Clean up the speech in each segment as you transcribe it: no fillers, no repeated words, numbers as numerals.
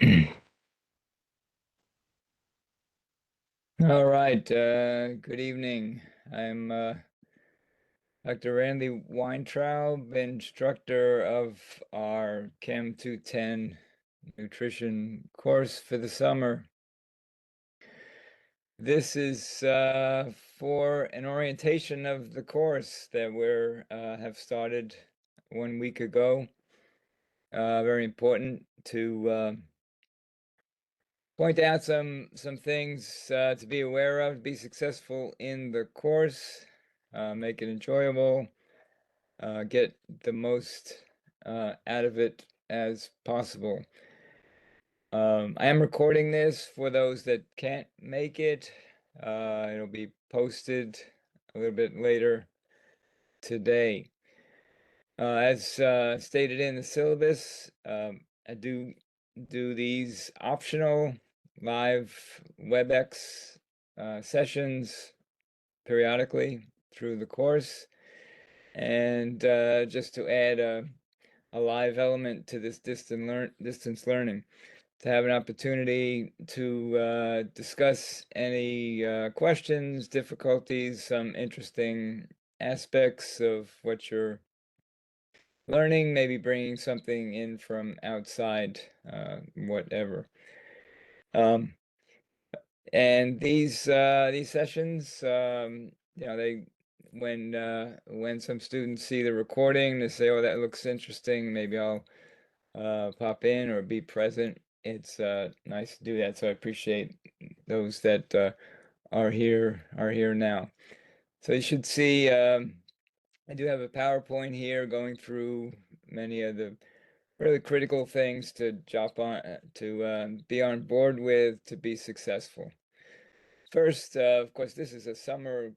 All right, good evening. I'm Dr. Randy Weintraub, instructor of our Chem 210 nutrition course for the summer. This is for an orientation of the course that we're have started 1 week ago. Very important to point out some things to be aware of, be successful in the course, make it enjoyable, get the most out of it as possible. I am recording this for those that can't make it. It'll be posted a little bit later today. As stated in the syllabus, I do these optional live WebEx sessions periodically through the course. And just to add a live element to this distance learning, to have an opportunity to discuss any questions, difficulties, some interesting aspects of what you're learning, maybe bringing something in from outside, whatever. And these sessions, they when some students see the recording, they say, "Oh, that looks interesting. Maybe I'll pop in or be present." It's nice to do that. So I appreciate those that are here now. So you should see. I do have a PowerPoint here going through many of the really critical things to jump on to be on board with to be successful. First, of course, this is a summer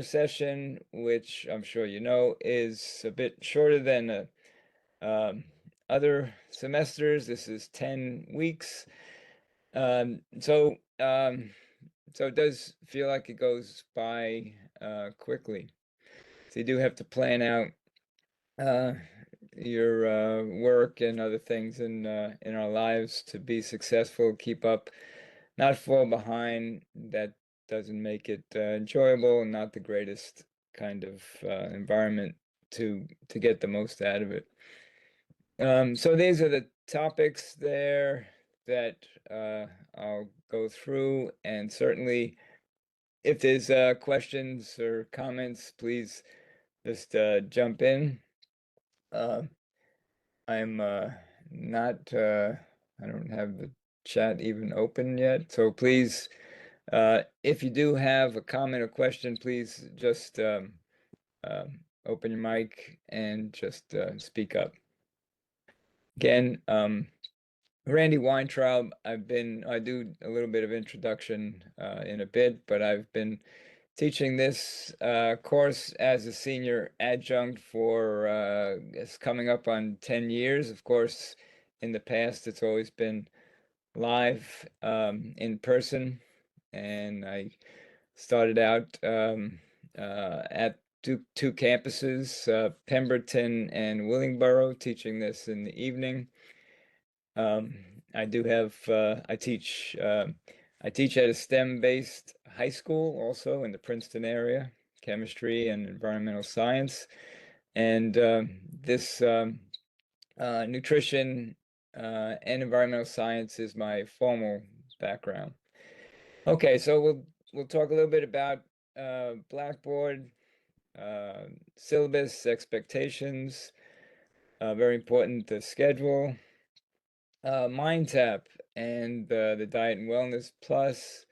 session, which I'm sure you know is a bit shorter than other semesters. This is 10 weeks, so it does feel like it goes by quickly. So you do have to plan out your work and other things in our lives to be successful, keep up, not fall behind. That doesn't make it enjoyable and not the greatest kind of environment to get the most out of it. So these are the topics there that I'll go through, and certainly if there's questions or comments, please just jump in. I'm not I don't have the chat even open yet, so please, if you do have a comment or question, please just open your mic and just speak up. Again, Randy Weintraub. I do a little bit of introduction in a bit, but I've been teaching this course as a senior adjunct for it's coming up on 10 years. Of course, in the past, it's always been live in person, and I started out at two campuses, Pemberton and Willingboro, teaching this in the evening. I do have I teach at a STEM-based high school also in the Princeton area, chemistry and environmental science, and this nutrition and environmental science is my formal background. Okay, so we'll talk a little bit about Blackboard, syllabus, expectations. Very important, the schedule. MindTap and the Diet and Wellness Plus,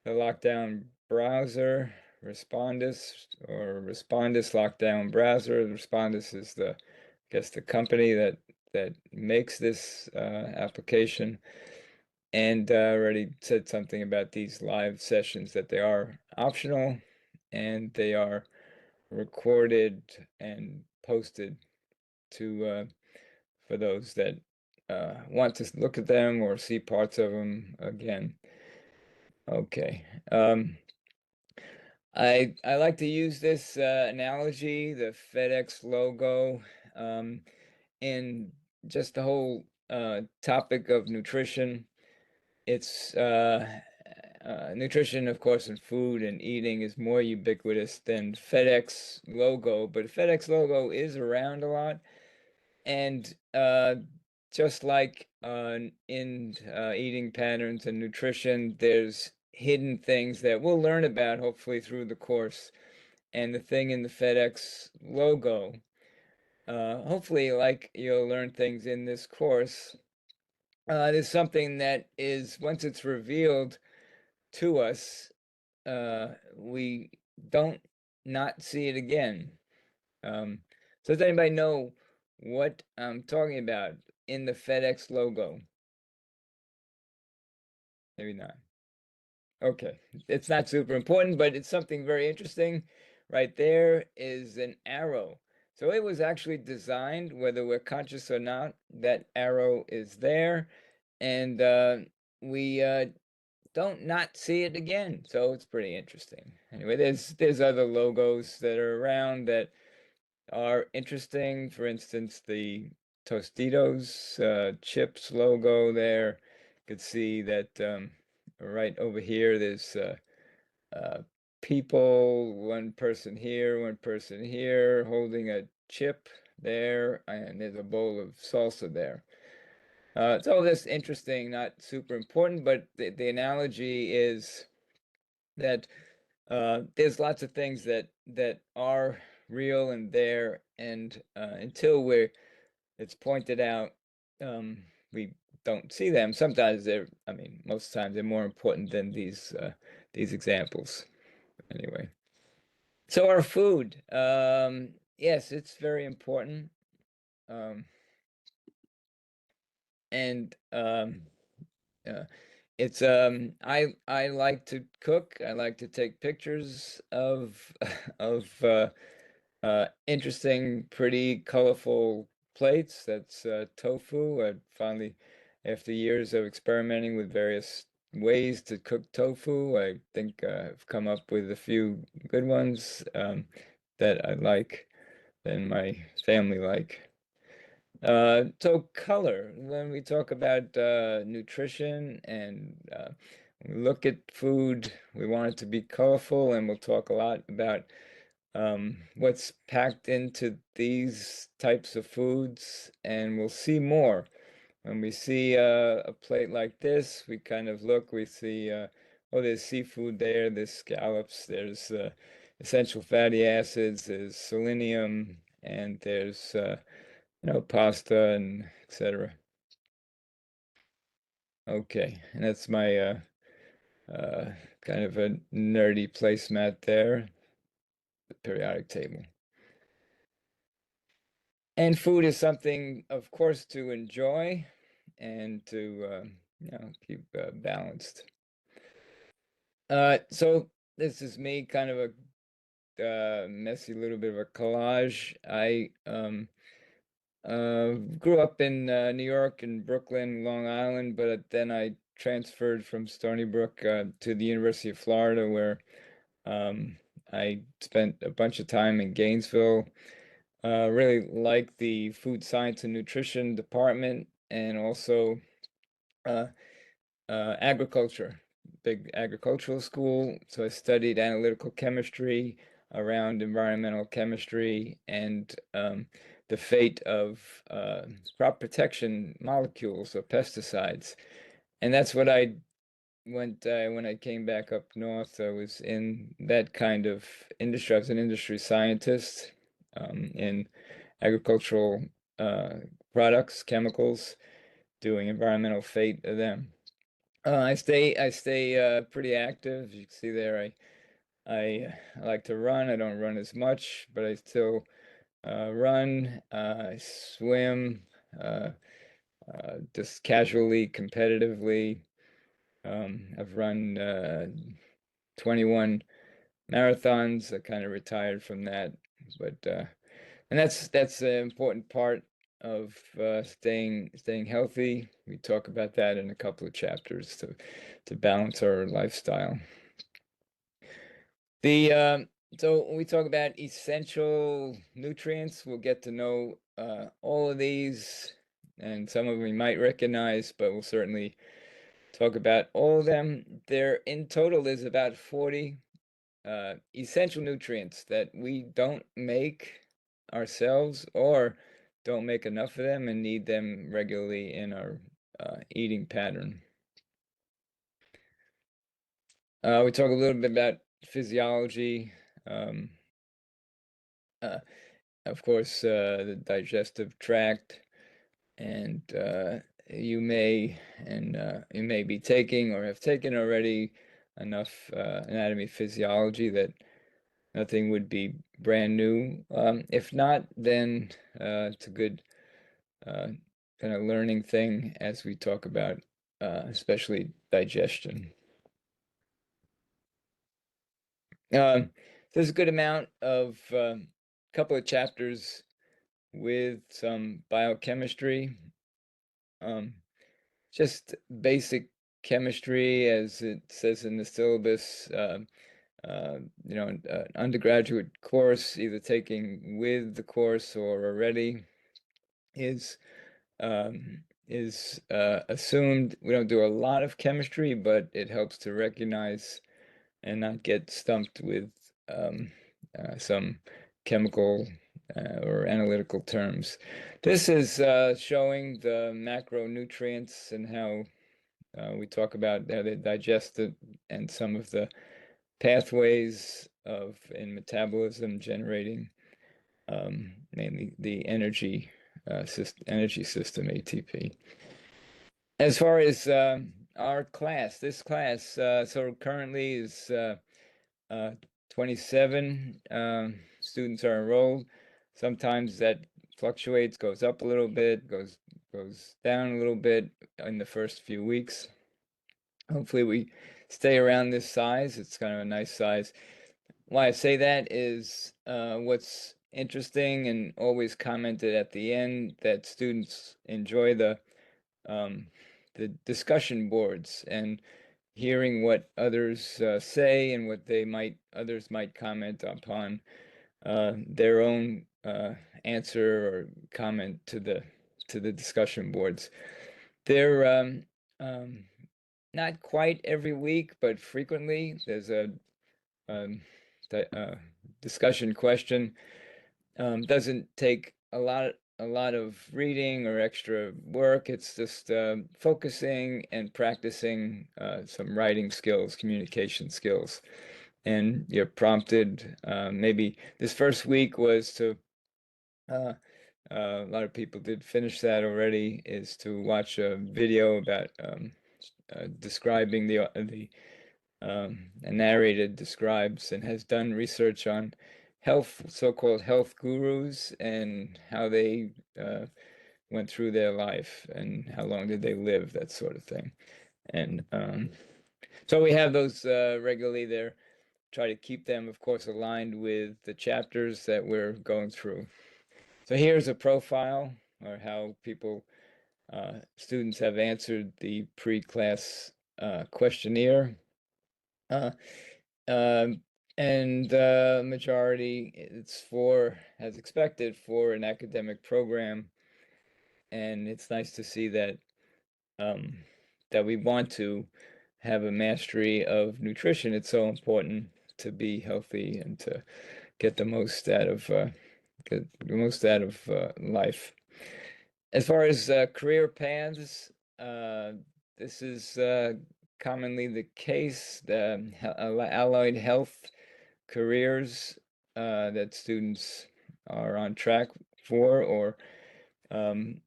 the Lockdown Browser, Respondus Lockdown Browser. Respondus is I guess the company that makes this application. And already said something about these live sessions, that they are optional and they are recorded and posted to for those that want to look at them or see parts of them again. Okay. I like to use this analogy, the FedEx logo, in just the whole topic of nutrition. It's nutrition, of course, and food and eating is more ubiquitous than FedEx logo, but FedEx logo is around a lot. And just like in eating patterns and nutrition, there's hidden things that we'll learn about hopefully through the course. And the thing in the FedEx logo, hopefully, like you'll learn things in this course, there's something that is, once it's revealed to us, we don't not see it again. So does anybody know what I'm talking about in the FedEx logo? Maybe not. Okay, it's not super important, but it's something very interesting. Right there is an arrow. So it was actually designed, whether we're conscious or not, that arrow is there, and we don't not see it again. So it's pretty interesting. Anyway, there's other logos that are around that are interesting. For instance, the Tostitos chips logo there. You could see that right over here, there's people, one person here, holding a chip there, and there's a bowl of salsa there. It's all this interesting, not super important, but the analogy is that there's lots of things that are real and there, and until it's pointed out, we don't see them. Sometimes I mean, most times they're more important than these examples. Anyway, so our food, yes, it's very important, um, and uh, it's I like to cook. I like to take pictures of of interesting, pretty colorful plates. That's tofu. I finally, after years of experimenting with various ways to cook tofu, I think I've come up with a few good ones that I like and my family like. So color, when we talk about nutrition and we look at food, we want it to be colorful, and we'll talk a lot about what's packed into these types of foods, and we'll see more. When we see a plate like this, we kind of look, we see, oh, there's seafood there, there's scallops, there's essential fatty acids, there's selenium, and there's pasta and etc. Okay, and that's my kind of a nerdy placemat there, the periodic table. And food is something, of course, to enjoy and to keep balanced. So this is me, kind of a messy little bit of a collage. I grew up in New York and Brooklyn, Long Island, but then I transferred from Stony Brook to the University of Florida, where I spent a bunch of time in Gainesville. Really like the food science and nutrition department, and also uh, agriculture, big agricultural school. So I studied analytical chemistry around environmental chemistry and the fate of crop protection molecules or pesticides. And that's what I went when I came back up north. I was in that kind of industry. I was an industry scientist in agricultural products, chemicals, doing environmental fate of them. I stay pretty active. You can see there, I like to run. I don't run as much, but I still run. I swim, just casually, competitively. I've run 21 marathons. I kind of retired from that, but and that's an important part of staying healthy. We talk about that in a couple of chapters to balance our lifestyle. The so when we talk about essential nutrients, we'll get to know all of these and some of them you might recognize, but we'll certainly talk about all of them. There in total is about 40 essential nutrients that we don't make ourselves or don't make enough of them and need them regularly in our eating pattern. We talk a little bit about physiology, um, uh, of course, the digestive tract, and you may be taking or have taken already enough anatomy physiology that nothing would be brand new. If not, then it's a good uh, kind of learning thing as we talk about especially digestion. There's a good amount of couple of chapters with some biochemistry, um, just basic chemistry, as it says in the syllabus. An undergraduate course, either taking with the course or already, is assumed. We don't do a lot of chemistry, but it helps to recognize and not get stumped with um, some chemical or analytical terms. This is showing the macronutrients and how we talk about how they digest it and some of the pathways of in metabolism generating mainly the energy system ATP. As far as our class, this class, so currently is 27 students are enrolled. Sometimes that fluctuates, goes up a little bit, goes down a little bit in the first few weeks. Hopefully we stay around this size. It's kind of a nice size. Why I say that is what's interesting and always commented at the end that students enjoy the discussion boards and hearing what others say and what others might comment upon their own answer or comment to the discussion boards. They're not quite every week, but frequently there's a um, discussion question. Doesn't take a lot of reading or extra work. It's just focusing and practicing some writing skills, communication skills. And you're prompted, maybe this first week was to, a lot of people did finish that already, is to watch a video about describing a narrator describes and has done research on health, so-called health gurus, and how they went through their life and how long did they live, that sort of thing. And so we have those regularly there. Try to keep them, of course, aligned with the chapters that we're going through. So here's a profile or how students have answered the pre-class questionnaire. Uh, Um, and the majority, it's as expected, for an academic program. And it's nice to see that um, that we want to have a mastery of nutrition. It's so important to be healthy and to get the most out of life. As far as career paths, this is commonly the case. The allied health careers that students are on track for or um,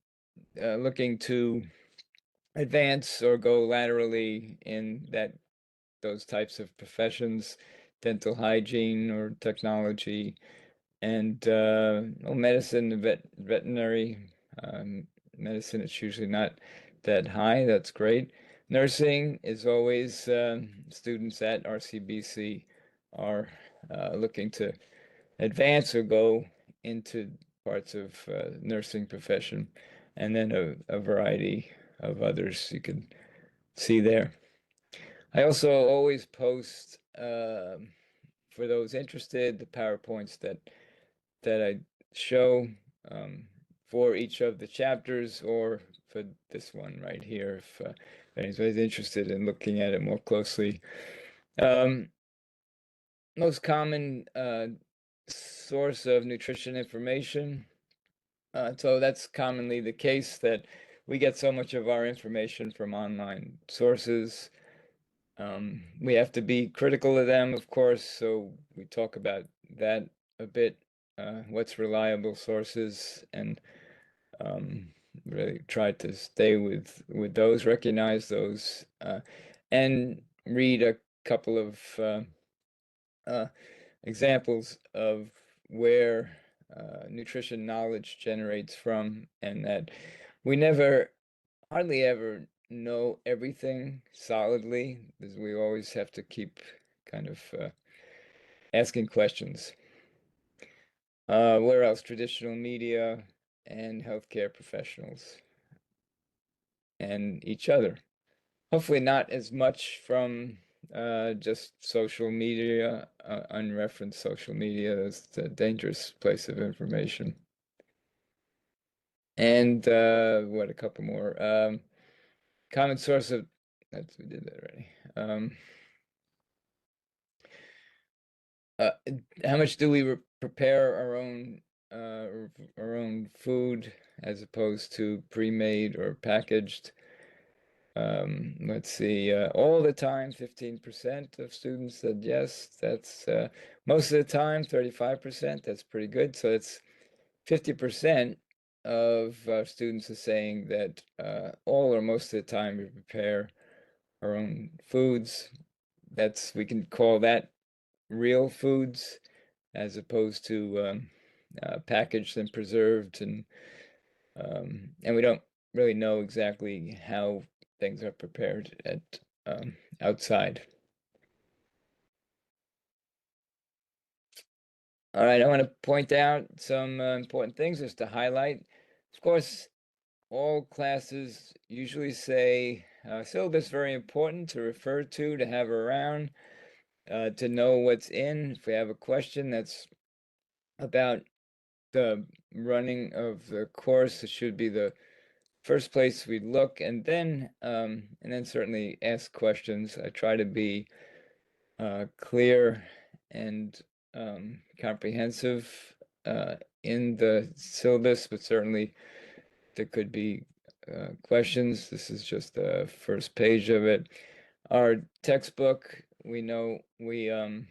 looking to advance or go laterally in those types of professions, dental hygiene or technology, and medicine, veterinary medicine. It's usually not that high. That's great. Nursing is always students at RCBC are looking to advance or go into parts of nursing profession, and then a variety of others you can see there. I also always post for those interested the PowerPoints that I show. Um, for each of the chapters or for this one right here, if anybody's interested in looking at it more closely. Most common source of nutrition information. So that's commonly the case, that we get so much of our information from online sources. We have to be critical of them, of course, so we talk about that a bit, what's reliable sources, and really try to stay with those, recognize those, and read a couple of examples of where nutrition knowledge generates from, and that we hardly ever know everything solidly, because we always have to keep kind of asking questions. Where else? Traditional media and healthcare professionals and each other. Hopefully not as much from just social media, unreferenced social media. That's a dangerous place of information. And what, a couple more. Common source of, we did that already. How much do we prepare our own food as opposed to pre-made or packaged? Let's see, all the time, 15% of students said yes. That's most of the time, 35%. That's pretty good. So it's 50% of students are saying that all or most of the time we prepare our own foods. We can call that real foods, as opposed to packaged and preserved, and we don't really know exactly how things are prepared at outside. All right, I want to point out some important things just to highlight. Of course, all classes usually say syllabus very important to refer to have around, to know what's in. If we have a question that's about the running of the course, it should be the first place we look, and then certainly ask questions. I try to be clear and comprehensive in the syllabus, but certainly there could be questions. This is just the first page of it. Our textbook, we know the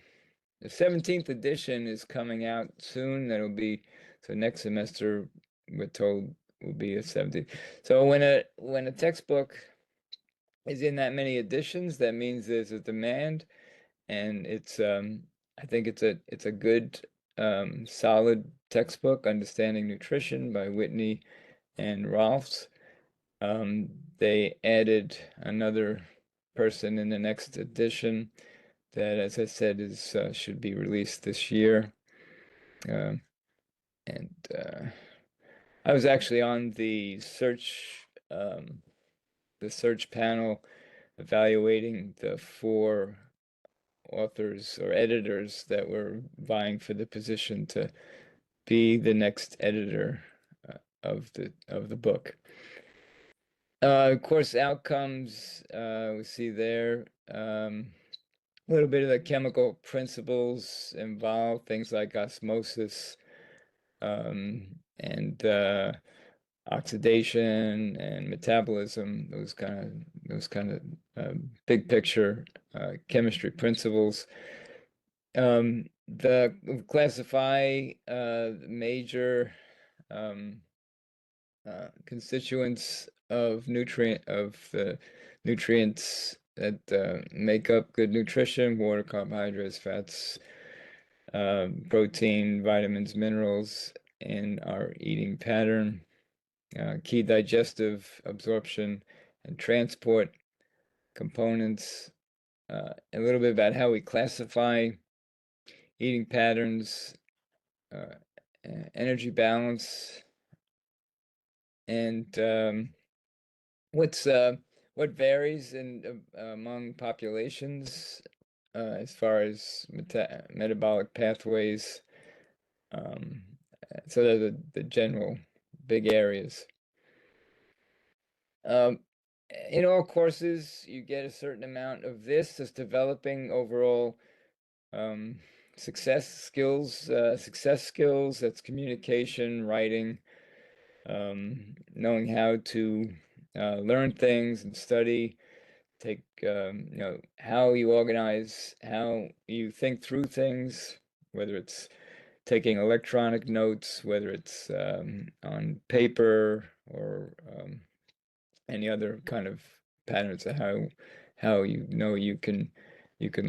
17th edition is coming out soon. That'll be, so next semester, we're told, will be a 17th. So when a textbook is in that many editions, that means there's a demand, and it's I think it's a good solid textbook, Understanding Nutrition by Whitney and Rolfs. They added another person in the next edition that, as I said, is should be released this year. And I was actually on the search panel evaluating the 4 authors or editors that were vying for the position to be the next editor of the book. Course outcomes, we see there a little bit of the chemical principles involved, things like osmosis, and oxidation and metabolism, those kind of big picture chemistry principles. The classify major constituents of the nutrients that make up good nutrition: water, carbohydrates, fats, protein, vitamins, minerals in our eating pattern, key digestive, absorption, and transport components, a little bit about how we classify eating patterns, energy balance, and what varies among populations as far as metabolic pathways. So they're the general big areas. In all courses, you get a certain amount of this, just developing overall success skills. That's communication, writing, knowing how to learn things and study, take, how you organize, how you think through things, whether it's taking electronic notes, whether it's on paper or any other kind of patterns of how you can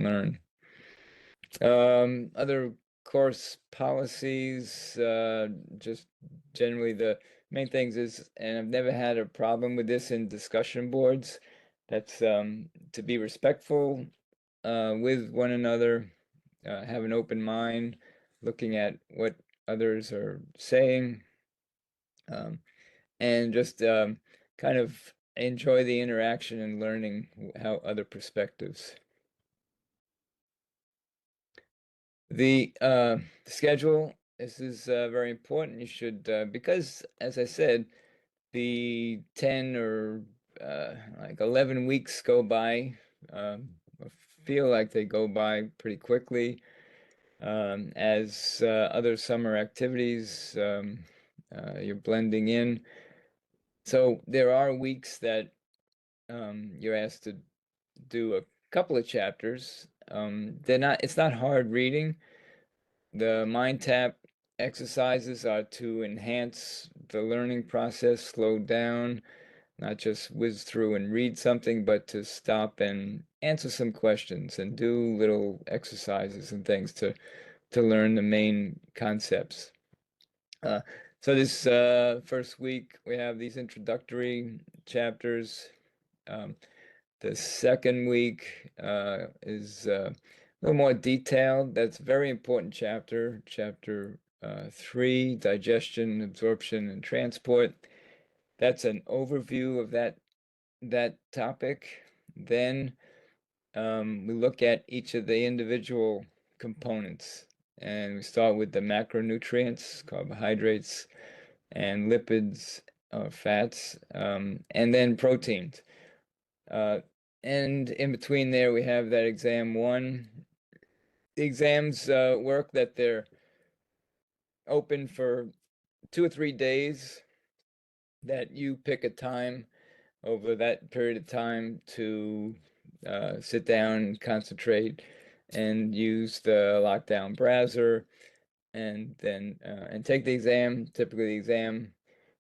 learn. Other course policies, just generally the main things is, and I've never had a problem with this in discussion boards, that's to be respectful with one another, have an open mind, looking at what others are saying, um, and just kind of enjoy the interaction and learning how other perspectives. The schedule, this is very important. You should, because as I said, the 10 or like 11 weeks go by, I feel like they go by pretty quickly, as other summer activities, you're blending in. So there are weeks that you're asked to do a couple of chapters. It's not hard reading. The mind tap exercises are to enhance the learning process, slow down, not just whiz through and read something, but to stop and answer some questions and do little exercises and things to learn the main concepts. Uh, so this first week we have these introductory chapters. The second week is a little more detailed. That's a very important chapter, chapter 3, digestion, absorption, and transport. That's an overview of that topic. Then we look at each of the individual components, and we start with the macronutrients, carbohydrates, and lipids, fats, and then proteins. And in between there, we have that exam 1. The exams work that they're open for 2 or 3 days, that you pick a time over that period of time to sit down, concentrate, and use the lockdown browser, and then and take the exam. Typically, the exam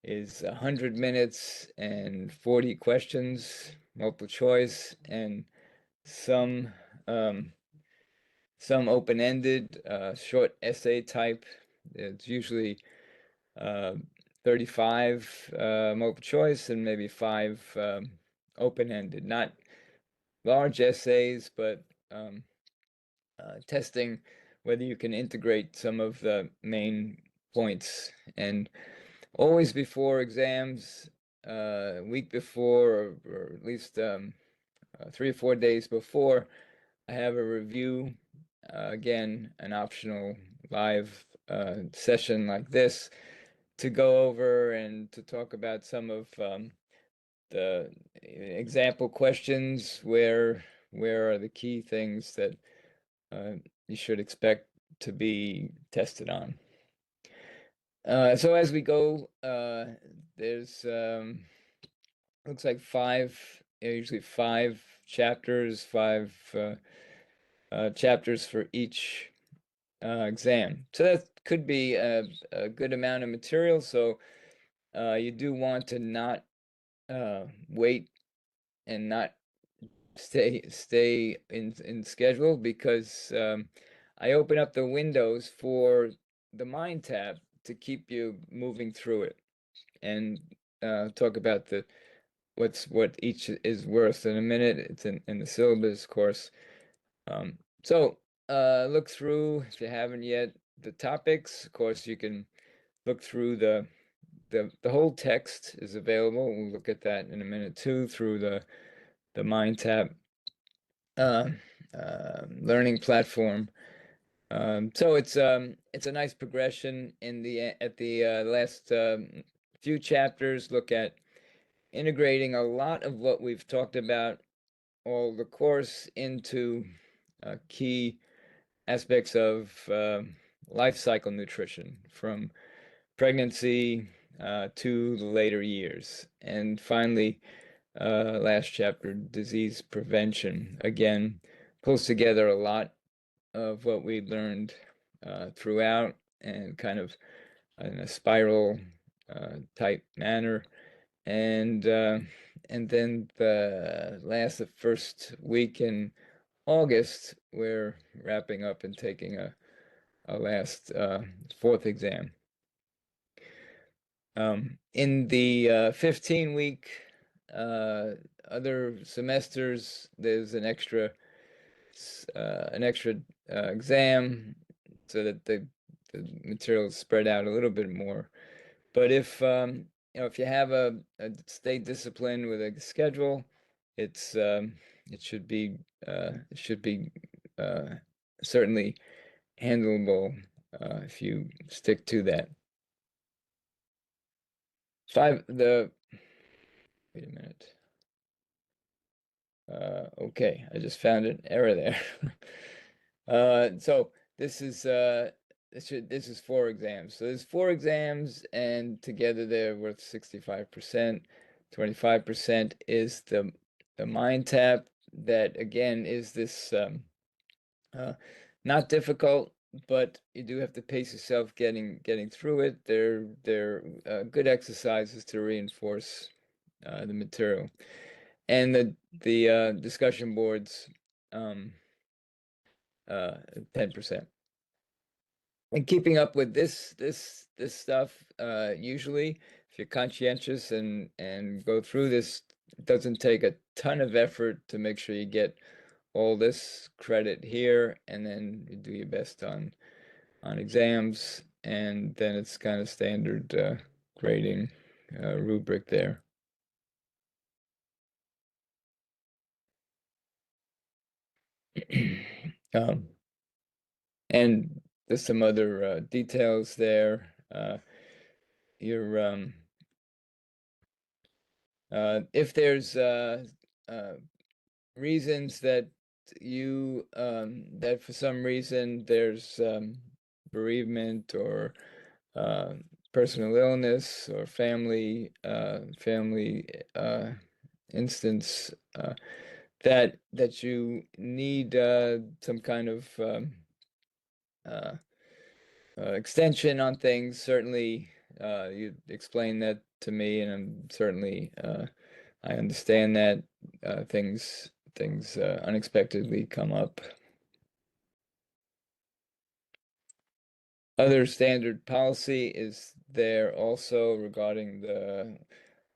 is 100 minutes and 40 questions, multiple choice, and some open-ended, short essay type. It's usually 35 multiple choice and maybe 5 open-ended. Not large essays, but testing whether you can integrate some of the main points. And always before exams, a week before, or at least 3 or 4 days before, I have a review, again, an optional live session like this to go over and to talk about some of the example questions. Where are the key things that you should expect to be tested on? So as we go, there's looks like usually 5 chapters, 5 chapters for each exam. So that could be a good amount of material. So you do want to not wait and not stay in schedule, because I open up the windows for the mind tap to keep you moving through it, and talk about what each is worth in a minute. It's in the syllabus course. So look through, if you haven't yet, the topics. Of course, you can look through the whole text is available. We'll look at that in a minute too, through the Mind Tap learning platform. So it's a nice progression at the last few chapters look at integrating a lot of what we've talked about all the course into key aspects of life cycle nutrition from pregnancy to the later years. And finally, last chapter, disease prevention, again, pulls together a lot of what we learned throughout and kind of in a spiral type manner. And then the first week in August, we're wrapping up and taking a last fourth exam. In the 15-week other semesters, there's an extra exam so that the material is spread out a little bit more. But if if you have a stay disciplined with a schedule, it should be certainly handleable if you stick to that. Wait a minute. Okay, I just found an error there. So this is 4 exams. So there's 4 exams, and together they're worth 65%. 25% is the mind tap. That again is this not difficult, but you do have to pace yourself getting through it. They're good exercises to reinforce the material. And the discussion boards, 10%. And keeping up with this stuff, usually, if you're conscientious and go through this, it doesn't take a ton of effort to make sure you get all this credit here, and then you do your best on exams, and then it's kind of standard grading rubric there. And there's some other details there. Your if there's reasons that that for some reason there's bereavement or personal illness or family instance that you need some kind of extension on things, certainly you explain that to me, and I'm certainly I understand that things unexpectedly come up. Other standard policy is there also regarding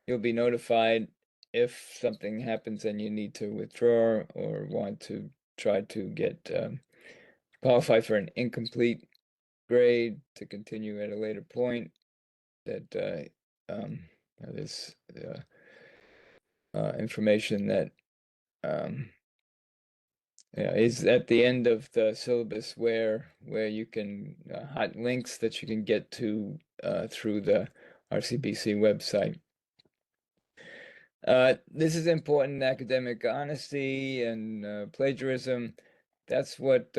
you'll be notified if something happens and you need to withdraw or want to try to get qualify for an incomplete grade to continue at a later point. That there's information that is at the end of the syllabus where you can hot links that you can get to through the RCBC website. This is important: academic honesty and plagiarism. That's what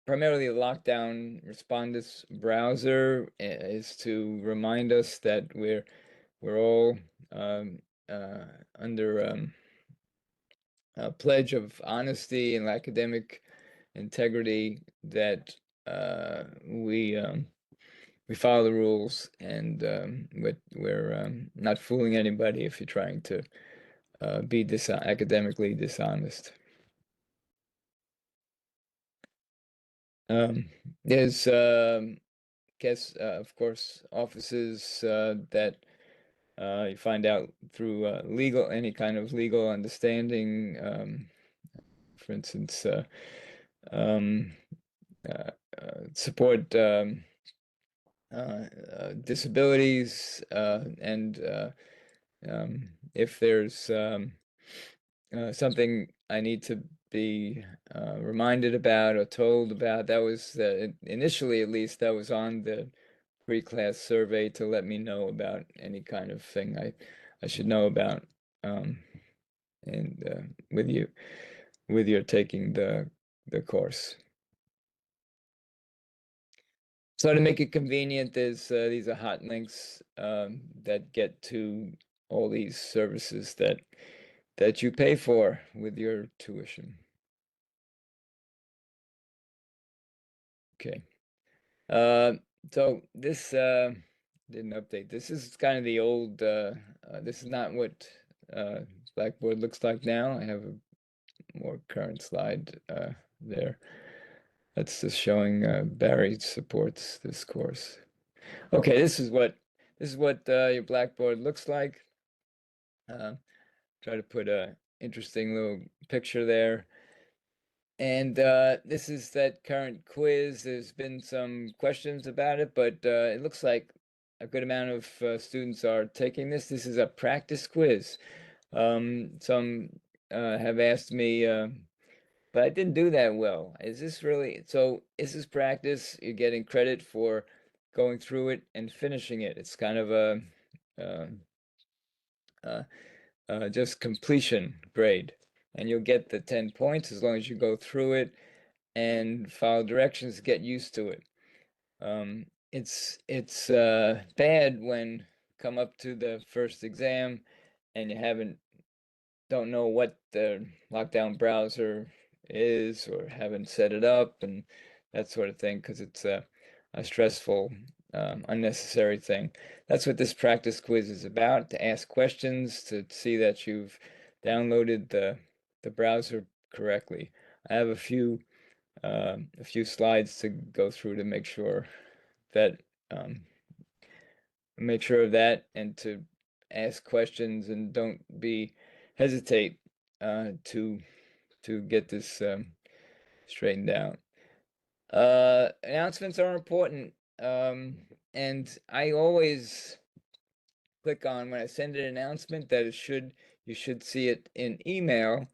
primarily the lockdown respondus browser is to remind us that we're all under a pledge of honesty and academic integrity, that we follow the rules, and we're not fooling anybody if you're trying to be academically dishonest. There's of course, offices that you find out through any kind of legal understanding. For instance, support disabilities, and if there's something I need to be reminded about or told about, that was initially, at least, that was on the pre-class survey to let me know about any kind of thing I should know about. Um, and with your taking the course. So to make it convenient, there's these are hot links that get to all these services that you pay for with your tuition. Okay. Uh, so this didn't update. This is kind of the old. This is not what uh, Blackboard looks like now. I have a more current slide there. That's just showing Barry supports this course. Okay, this is what your Blackboard looks like. Uh, Try to put a interesting little picture there. And this is that current quiz. There's been some questions about it, but it looks like a good amount of students are taking this. This is a practice quiz. Some have asked me, but I didn't do that well. Is this really, so is this practice? You're getting credit for going through it and finishing it. It's kind of a uh, uh, just completion grade. And you'll get the 10 points as long as you go through it and follow directions, get used to it. It's bad when come up to the first exam and you don't know what the lockdown browser is or haven't set it up and that sort of thing because it's a stressful, unnecessary thing. That's what this practice quiz is about, to ask questions, to see that you've downloaded the browser correctly. I have a few slides to go through to that um, make sure of that and to ask questions and don't be hesitate to get this straightened out. Announcements are important, and I always click on when I send an announcement that you should see it in email,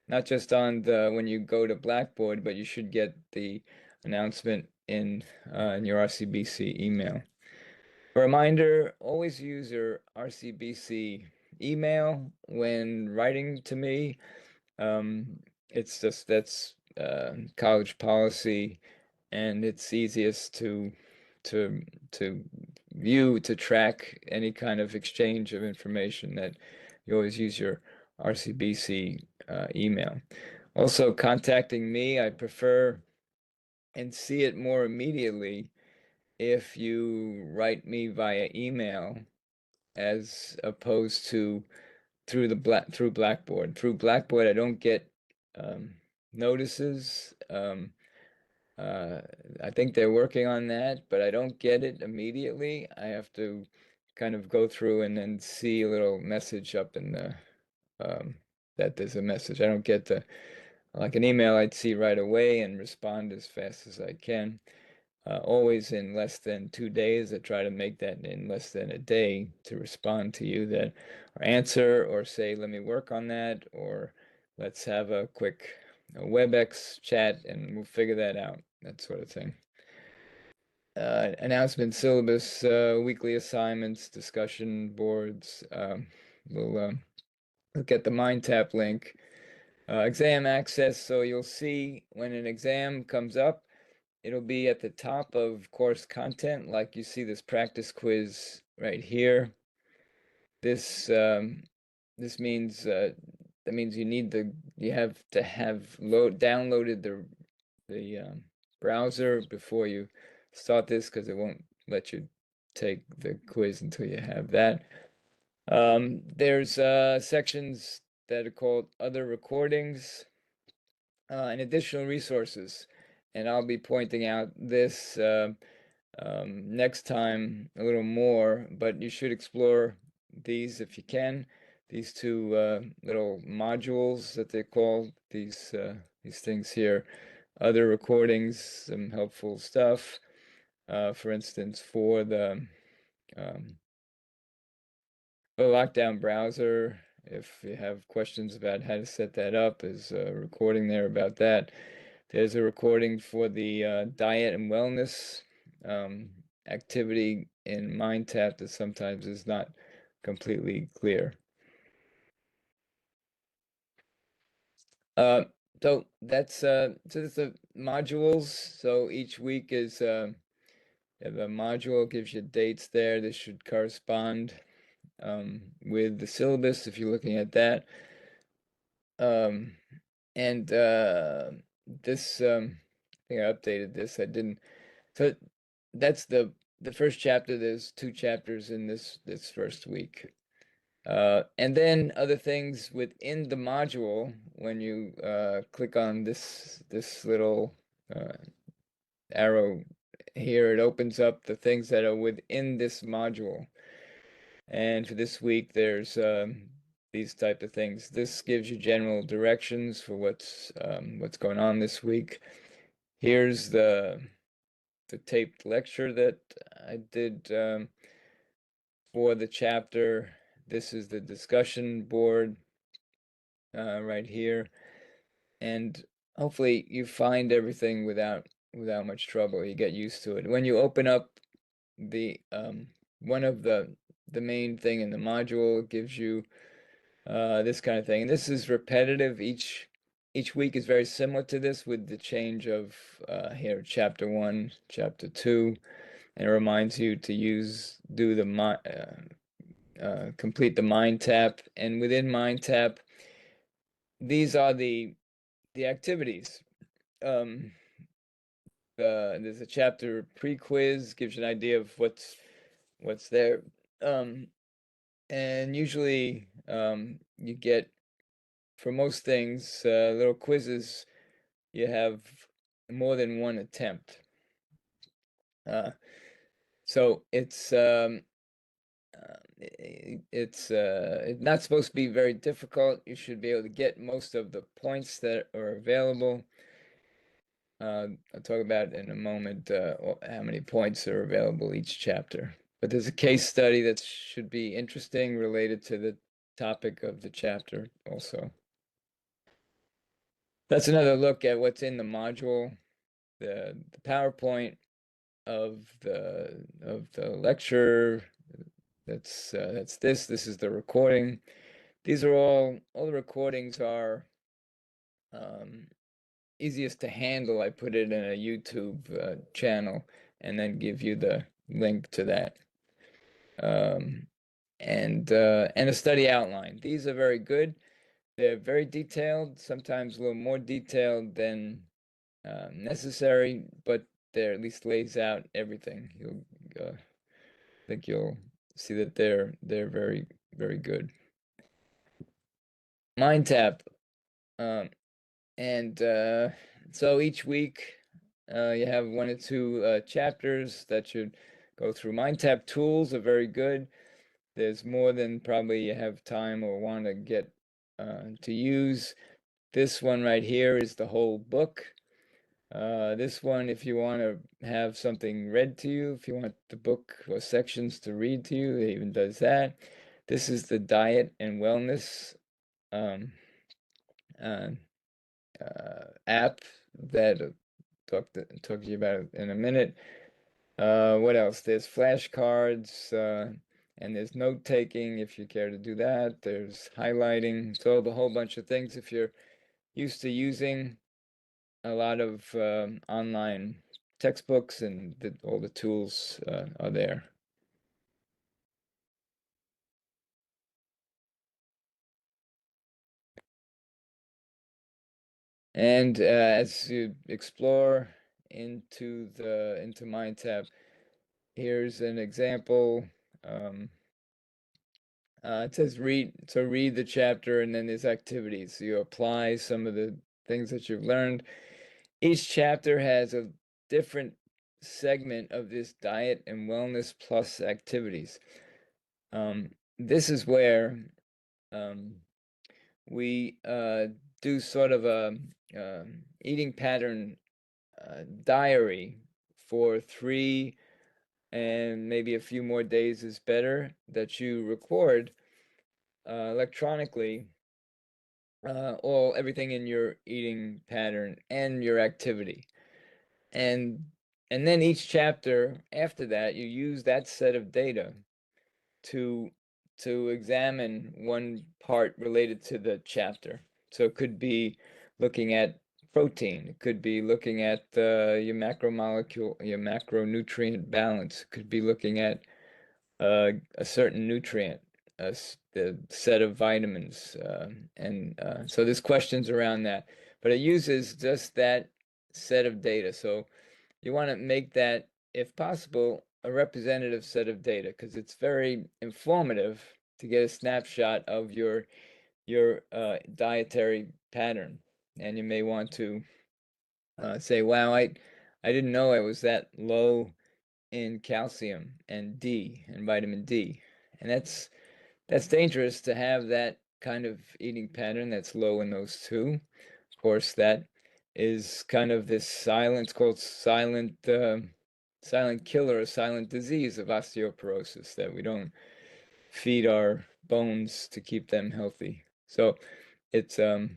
not just on the when you go to Blackboard, but you should get the announcement in your RCBC email. A reminder, always use your RCBC email when writing to me. It's just that's college policy, and it's easiest to to view to track any kind of exchange of information that you always use your RCBC email. Also, contacting me, I prefer and see it more immediately if you write me via email as opposed to through Blackboard. Through Blackboard, I don't get um, notices. Uh, I think they're working on that, but I don't get it immediately. I have to kind of go through and then see a little message up in the um, that there's a message. I don't get the like an email I'd see right away and respond as fast as I can. Always in less than 2 days. I try to make that in less than a day to respond to you that or answer or say, let me work on that, or let's have a quick WebEx chat and we'll figure that out, that sort of thing. Announcement syllabus, weekly assignments, discussion boards. We'll look at the MindTap link. Exam access, so you'll see when an exam comes up, it'll be at the top of course content, like you see this practice quiz right here. This means that means you have to have downloaded the browser before you start this because it won't let you take the quiz until you have that. There's sections that are called other recordings and additional resources, and I'll be pointing out this next time a little more, but you should explore these if you can. These two little modules that they call these things here, other recordings, some helpful stuff. For instance, um, the lockdown browser, if you have questions about how to set that up, there's a recording there about that. There's a recording for the diet and wellness activity in MindTap that sometimes is not completely clear. So that's the modules. So each week is the module gives you dates there. This should correspond with the syllabus if you're looking at that. And this I think I updated this. I didn't. So that's the first chapter. There's 2 chapters in this first week. And then other things within the module, when you click on this little arrow here, it opens up the things that are within this module. And for this week, there's these type of things. This gives you general directions for what's going on this week. Here's the taped lecture that I did for the chapter. This is the discussion board right here, and hopefully you find everything without much trouble. You get used to it. When you open up the one of the main thing in the module, it gives you this kind of thing. And this is repetitive. Each week is very similar to this, with the change of here, chapter 1, chapter 2, and it reminds you to complete the MindTap. And within MindTap, these are the activities. There's a chapter pre-quiz, gives you an idea of what's there. And usually you get, for most things, little quizzes, you have more than one attempt. So it's not supposed to be very difficult. You should be able to get most of the points that are available. I'll talk about in a moment how many points are available each chapter. But there's a case study that should be interesting, related to the topic of the chapter also. That's another look at what's in the module. The PowerPoint of the lecture. That's this. This is the recording. These are all the recordings are easiest to handle. I put it in a YouTube channel and then give you the link to that. And a study outline. These are very good. They're very detailed, sometimes a little more detailed than necessary, but they're at least lays out everything. You'll think you'll see that they're very, very good. MindTap. And so each week you have 1 or 2 chapters that should go through. MindTap tools are very good. There's more than probably you have time or want to get to use. This one right here is the whole book. This one, if you want to have something read to you, if you want the book or sections to read to you, it even does that. This is the diet and wellness app that I'll talk to you about in a minute. What else? There's flashcards, and there's note taking if you care to do that. There's highlighting. So the whole bunch of things if you're used to using a lot of online textbooks, and all the tools are there. And as you explore into MindTap, here's an example. It says read the chapter, and then there's activities. So you apply some of the things that you've learned. Each chapter has a different segment of this diet and wellness plus activities. This is where we do sort of a eating pattern diary for 3 and maybe a few more days is better, that you record electronically everything in your eating pattern and your activity. And And then each chapter after that, you use that set of data to examine one part related to the chapter. So it could be looking at protein. It could be looking at your macromolecule, your macronutrient balance. It could be looking at a certain nutrient, the set of vitamins, and so there's questions around that. But it uses just that set of data. So you want to make that, if possible, a representative set of data because it's very informative to get a snapshot of your dietary pattern. And you may want to say, "Wow, I didn't know I was that low in calcium and D and vitamin D," and that's dangerous to have that kind of eating pattern that's low in those two. Of course, that is kind of this silent, it's called silent killer, a silent disease of osteoporosis that we don't feed our bones to keep them healthy. So it's so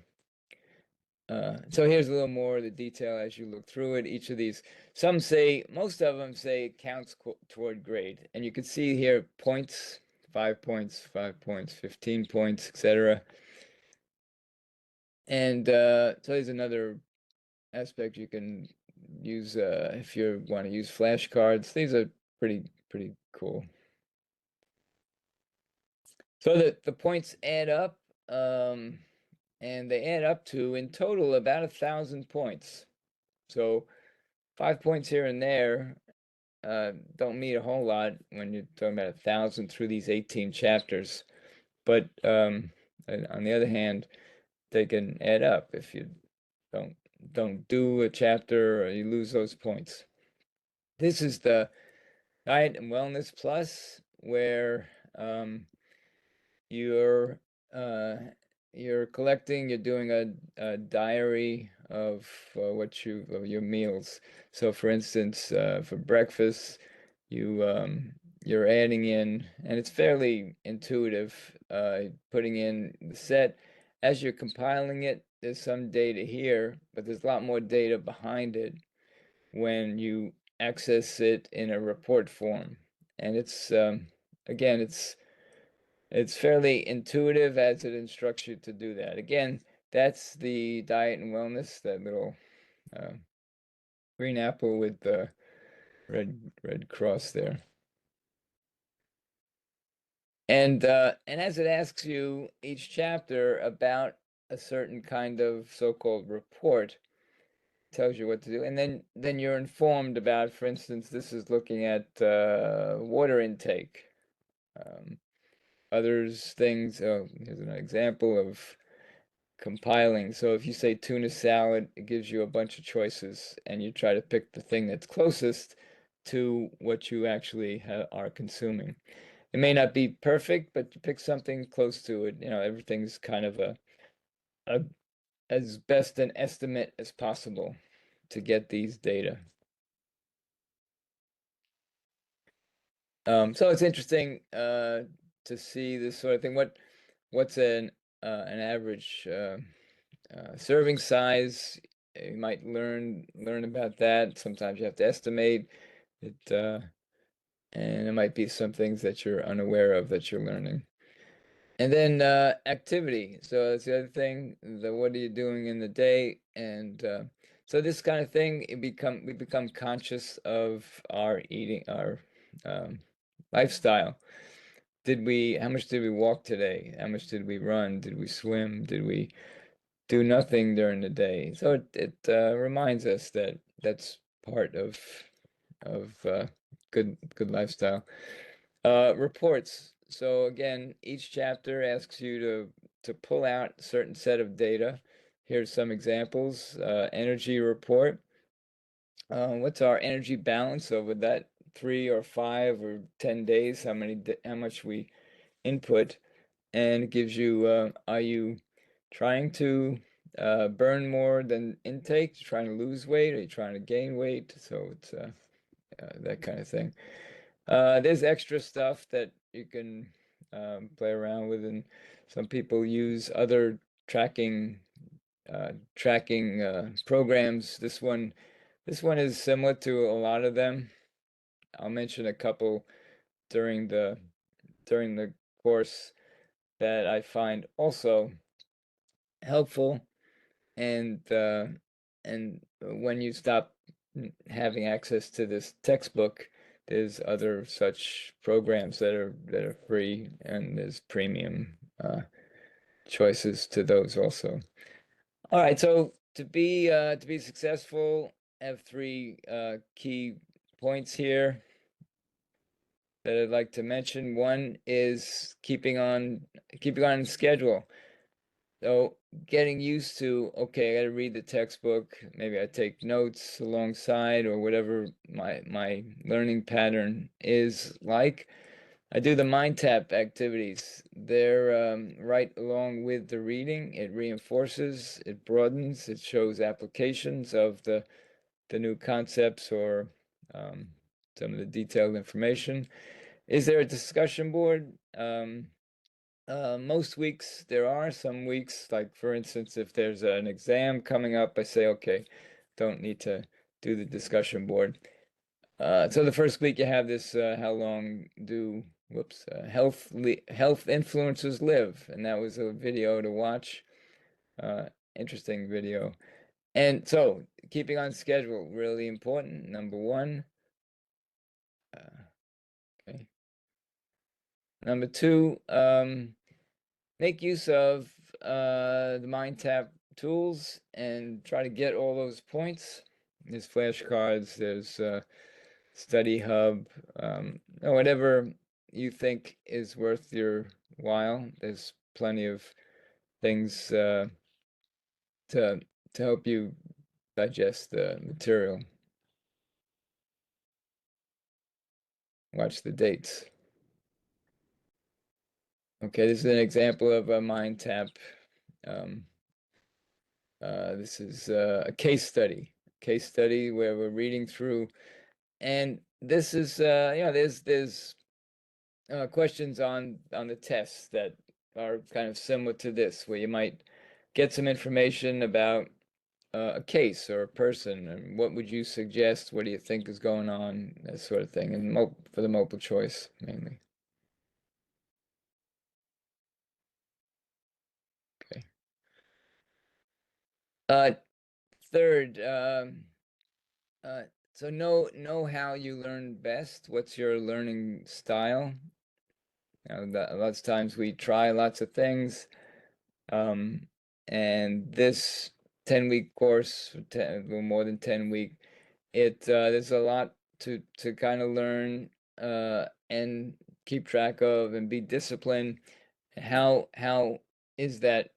here's a little more of the detail as you look through it. Each of these, most of them say it counts toward grade, and you can see here points, 5 points, 5 points, 15 points, etc. And so there's another aspect you can use if you want to use flashcards. These are pretty cool. So that the points add up, and they add up to in total about 1,000 points. So 5 points here and there don't mean a whole lot when you're talking about 1,000 through these 18 chapters. But on the other hand, they can add up if you don't do a chapter or you lose those points. This is the Diet and Wellness Plus, where you're uh, you're collecting, you're doing a diary of of your meals. So, for instance, for breakfast, you're adding in, and it's fairly intuitive, putting in the set. As you're compiling it, there's some data here, but there's a lot more data behind it when you access it in a report form. And it's again, it's fairly intuitive as it instructs you to do that. Again, that's the Diet and Wellness, that little uh, green apple with the red cross there. And as it asks you each chapter about a certain kind of so-called report, tells you what to do, and then you're informed about, for instance, this is looking at water intake. Um, Others things. Oh, here's an example of compiling. So if you say tuna salad, it gives you a bunch of choices, and you try to pick the thing that's closest to what you actually are consuming. It may not be perfect, but you pick something close to it. Everything's kind of a as best an estimate as possible to get these data. So it's interesting to see this sort of thing. What's an average serving size? You might learn about that. Sometimes you have to estimate it, and it might be some things that you're unaware of that you're learning. And then activity. So that's the other thing. What are you doing in the day? And so this kind of thing, we become conscious of our eating, our um, lifestyle. How much did we walk today? How much did we run? Did we swim? Did we do nothing during the day? So it reminds us that that's part of good lifestyle. Reports. So again, each chapter asks you to pull out a certain set of data. Here's some examples. Energy report. What's our energy balance over that 3 or 5 or 10 days? How much we input, and it gives you, are you trying to burn more than intake? You're trying to lose weight? Are you trying to gain weight? So it's that kind of thing. There's extra stuff that you can play around with, and some people use other tracking programs. This one This one is similar to a lot of them. I'll mention a couple during the course that I find also helpful, and when you stop having access to this textbook, there's other such programs that are free, and there's premium choices to those also. All right, so to be successful, I have three key points here that I'd like to mention. One is keeping on schedule. So getting used to, okay, I gotta read the textbook, maybe I take notes alongside or whatever my learning pattern is like. I do the mind tap activities. They're right along with the reading. It reinforces, it broadens, it shows applications of the new concepts or um, some of the detailed information. Is there a discussion board? Most weeks there are. Some weeks, like for instance, if there's an exam coming up, I say, okay, don't need to do the discussion board. So the first week you have this, how long do, health influencers live? And that was a video to watch, interesting video. And so keeping on schedule, really important, number one. Okay. Number two, make use of the Mind Tap tools and try to get all those points. There's flashcards, there's Study Hub, whatever you think is worth your while. There's plenty of things to to help you digest the material. Watch the dates. Okay, this is an example of a Mind Tap. Um, this is a case study where we're reading through, and this is there's questions on the tests that are kind of similar to this, where you might get some information about a case or a person, and what would you suggest? What do you think is going on? That sort of thing, and for the multiple choice mainly. Okay. Uh, Third, uh, so know how you learn best. What's your learning style? Lots of times we try lots of things, um, and this 10-week course, a little more than 10 week, there's a lot to kind of learn and keep track of and be disciplined. How is that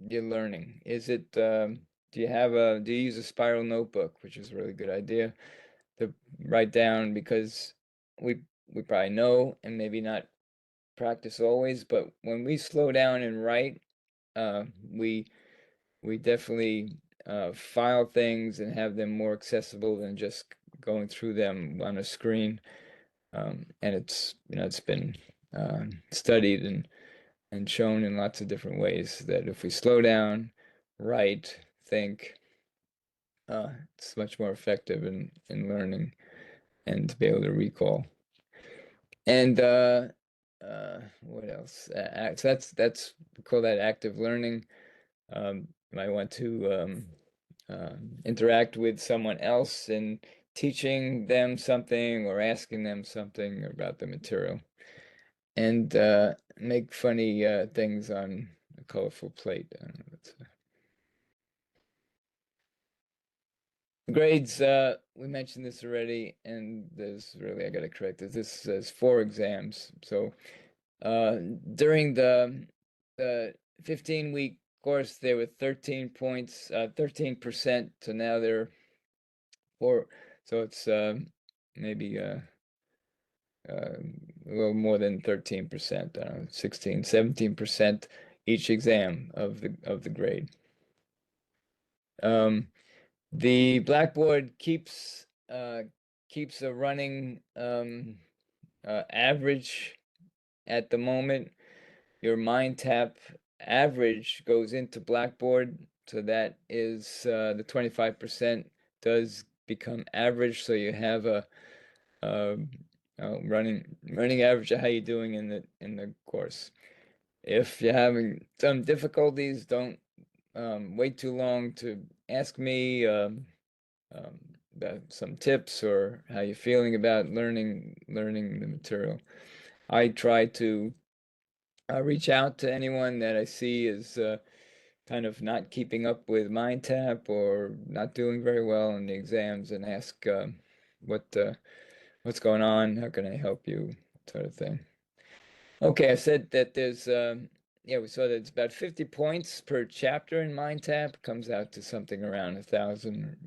you're learning? Is it do you use a spiral notebook, which is a really good idea to write down, because we we probably know and maybe not practice always, but when we slow down and write, uh, we we definitely file things and have them more accessible than just going through them on a screen. And it's been studied and shown in lots of different ways that if we slow down, write, think, it's much more effective in learning and to be able to recall. And what else? So that's we call that active learning. You might want to interact with someone else in teaching them something or asking them something about the material, and make funny things on a colorful plate. I don't know, grades, we mentioned this already, and I gotta correct this. This says 4 exams. So during the 15-week course, there were 13 points, 13%. So now they're four. So it's maybe a little more than 13%. I don't know, 16, 17% each exam of the grade. The Blackboard keeps a running average at the moment. Your Mind Tap average goes into Blackboard, so that is the 25% does become average, so you have a running average of how you're doing in the course. If you're having some difficulties, don't wait too long to ask me um, about some tips or how you're feeling about learning the material. I try to reach out to anyone that I see is kind of not keeping up with MindTap or not doing very well in the exams and ask what what's going on, how can I help you, sort of thing. Okay, I said that there's yeah, we saw that it's about 50 points per chapter in MindTap, comes out to something around 1,000.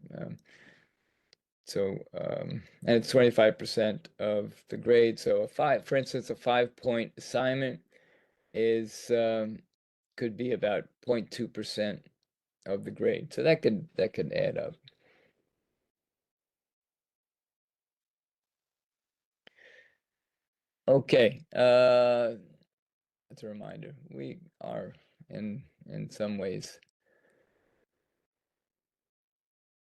And it's 25% of the grade. So for instance, a 5-point assignment is could be about 0.2% of the grade. So that could add up. Okay, that's a reminder. We are in some ways.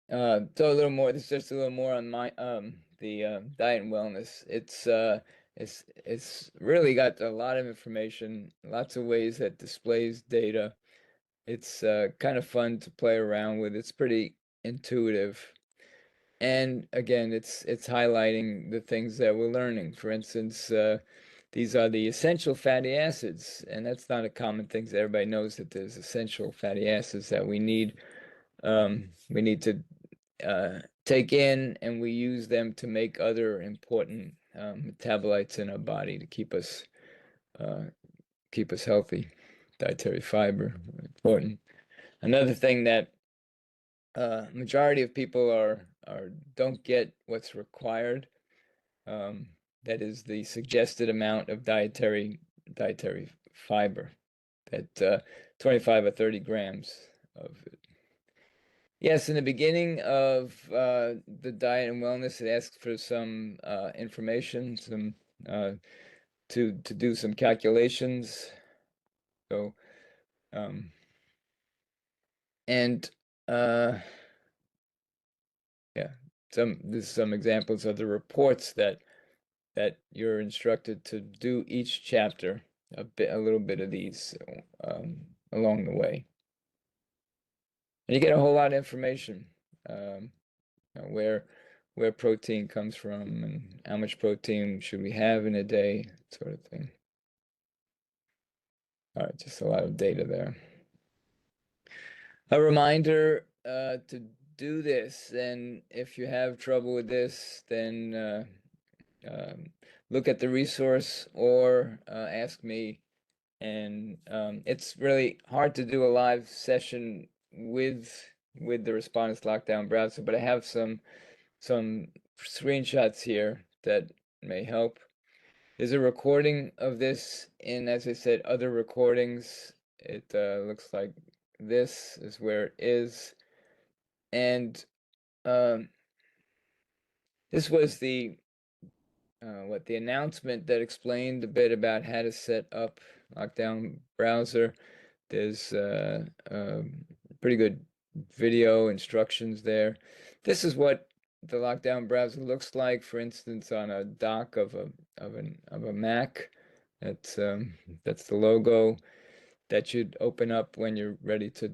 So a little more. This is just a little more on my the diet and wellness. It's really got a lot of information, lots of ways that displays data. It's kind of fun to play around with. It's pretty intuitive. And again, it's highlighting the things that we're learning. For instance, these are the essential fatty acids, and that's not a common thing. Everybody knows that there's essential fatty acids that we need to take in, and we use them to make other important metabolites in our body to uh, keep us healthy. Dietary fiber, important. Another thing that majority of people are don't get what's required. Um, that is the suggested amount of dietary fiber. That 25 or 30 grams of it. Yes, in the beginning of the diet and wellness, it asks for some information, some to do some calculations. So um, and yeah, there's some examples of the reports that you're instructed to do each chapter, a little bit of these along the way. And you get a whole lot of information, where protein comes from and how much protein should we have in a day, sort of thing. All right, just a lot of data there. A reminder to do this, and if you have trouble with this, then look at the resource or ask me. And it's really hard to do a live session with the Respondus Lockdown browser, but I have some screenshots here that may help. There's a recording of this in, as I said, other recordings. It looks like this is where it is. And um, this was the announcement that explained a bit about how to set up Lockdown browser. There's pretty good video instructions there. This is what the Lockdown browser looks like, for instance, on a dock of a Mac. That's the logo that should open up when you're ready to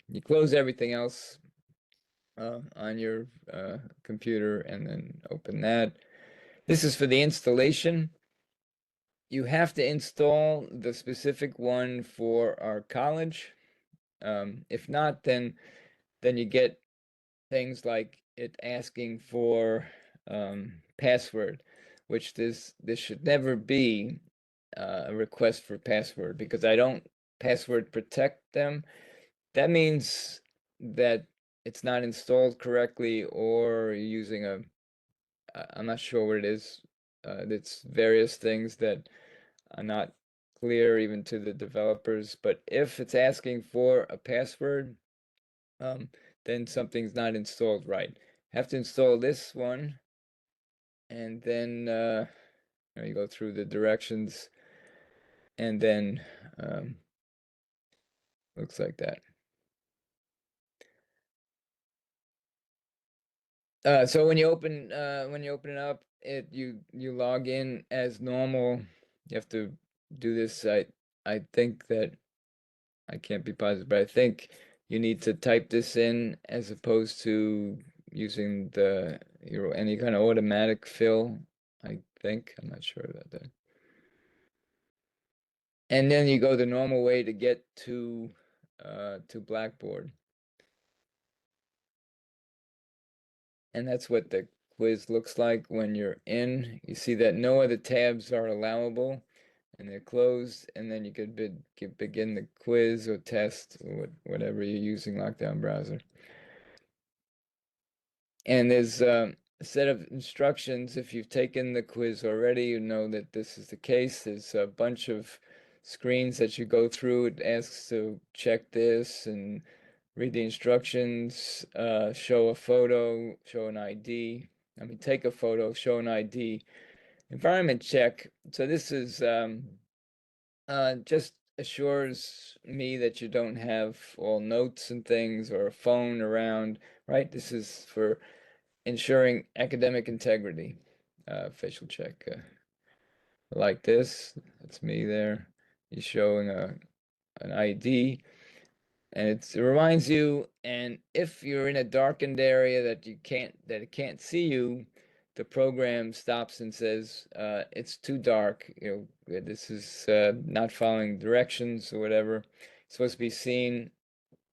you close everything else on your computer and then open that. This is for the installation. You have to install the specific one for our college. If not, then you get things like it asking for password, which this should never be a request for password, because I don't password protect them. That means that it's not installed correctly, or using I'm not sure what it is. It's various things that are not clear even to the developers. But if it's asking for a password, um, then something's not installed right. Have to install this one, and then you go through the directions, and then looks like that. So when you open it up, you log in as normal. You have to do this. I think that I can't be positive, but I think you need to type this in as opposed to using any kind of automatic fill. I think I'm not sure about that. And then you go the normal way to get to Blackboard. And that's what the quiz looks like when you're in. You see that no other tabs are allowable and they're closed, and then you could begin the quiz or test or whatever you're using Lockdown Browser. And there's a set of instructions. If you've taken the quiz already, you know that this is the case. There's a bunch of screens that you go through. It asks to check this and read the instructions, show a photo, show an ID. I mean, take a photo, show an ID. Environment check. So this is just assures me that you don't have all notes and things or a phone around, right? This is for ensuring academic integrity. Facial check like this. That's me there. You're showing an ID. And it reminds you, and if you're in a darkened area that it can't see you, the program stops and says, it's too dark, this is not following directions or whatever. It's supposed to be seen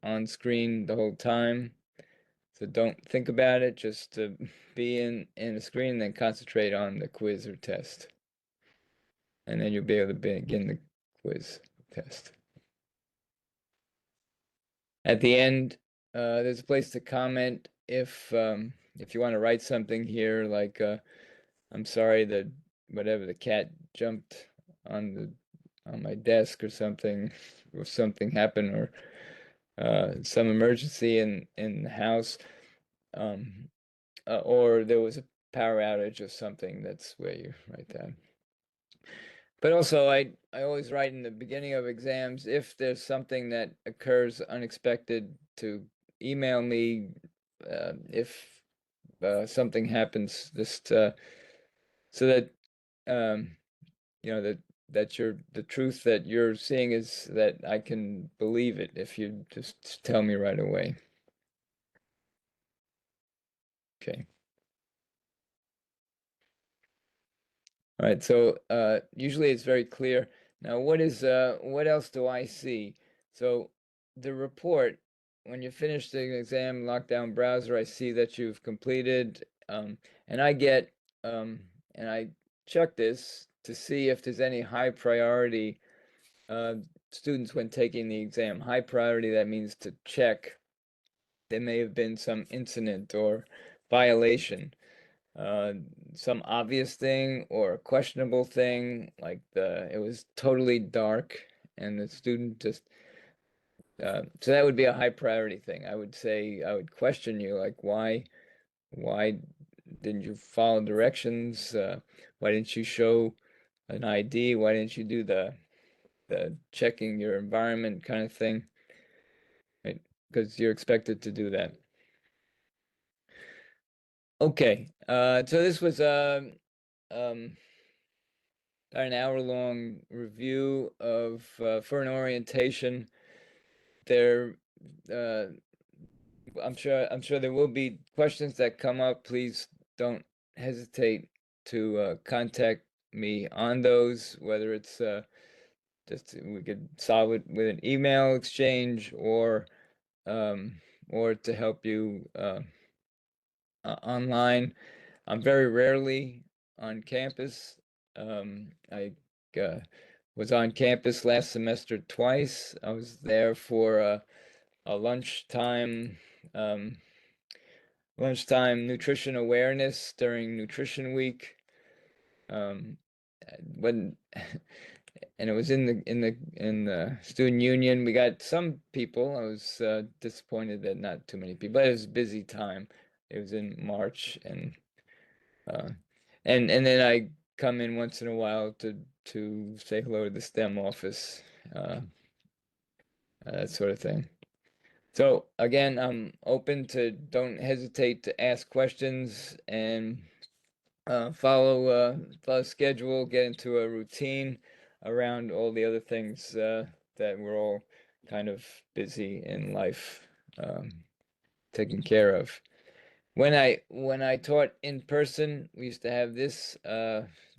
on screen the whole time. So don't think about it, just to be in the screen and then concentrate on the quiz or test. And then you'll be able to begin the quiz test. At the end, there's a place to comment if you want to write something here, like I'm sorry that whatever the cat jumped on the on my desk or something, or something happened, or some emergency in the house, um, or there was a power outage or something. That's where you write that. But also, I always write in the beginning of exams, if there's something that occurs unexpected, to email me. If something happens, just so that the truth that you're seeing is that I can believe it if you just tell me right away. Okay. All right, so usually it's very clear. Now, what else do I see? So the report, when you finish the exam, lockdown browser, I see that you've completed, and I get and I check this to see if there's any high priority students when taking the exam. High priority, that means to check. There may have been some incident or violation, uh, some obvious thing or a questionable thing, like it was totally dark and the student just so that would be a high priority thing. I would say I would question you, like, why didn't you follow directions? Why didn't you show an ID? Why didn't you do the checking your environment kind of thing? Right? Because you're expected to do that. Okay, so this was um an hour-long review of for an orientation. There, uh, I'm sure there will be questions that come up. Please don't hesitate to contact me on those, whether it's just we could solve it with an email exchange or to help you online. I'm very rarely on campus. I uh, was on campus last semester twice. I was there for a um, lunchtime nutrition awareness during Nutrition Week. Um, when and it was in the student union. We got some people. I was disappointed that not too many people. But it was a busy time. It was in March, uh, and then I come in once in a while to say hello to the STEM office, that sort of thing. So again, I'm open to, don't hesitate to ask questions and follow schedule, get into a routine around all the other things that we're all kind of busy in life taking care of. When I taught in person, we used to have this every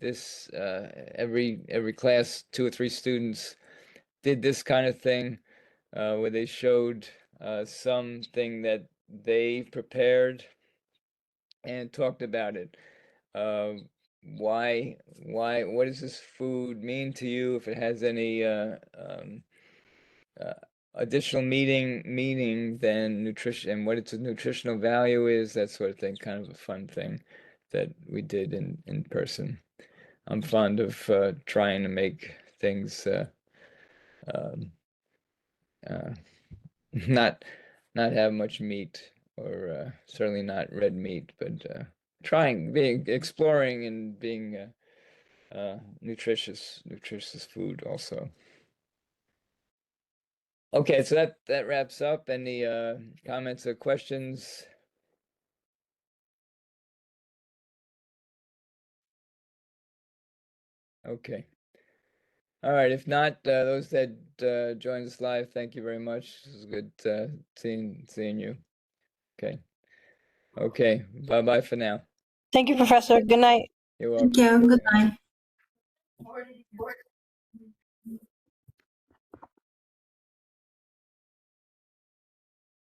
class, 2 or 3 students did this kind of thing where they showed something that they prepared and talked about it. Uh, what does this food mean to you? If it has any uh, additional meaning than nutrition, and what its nutritional value is, that sort of thing. Kind of a fun thing that we did in person. I'm fond of trying to make things um, uh, not have much meat, or certainly not red meat, but being exploring and being nutritious food also. Okay, so that wraps up. Any comments or questions? Okay. All right. If not, those that joined us live, thank you very much. It was good seeing you. Okay. Okay. Bye for now. Thank you, Professor. Good night. You're Thank welcome. you. Good night.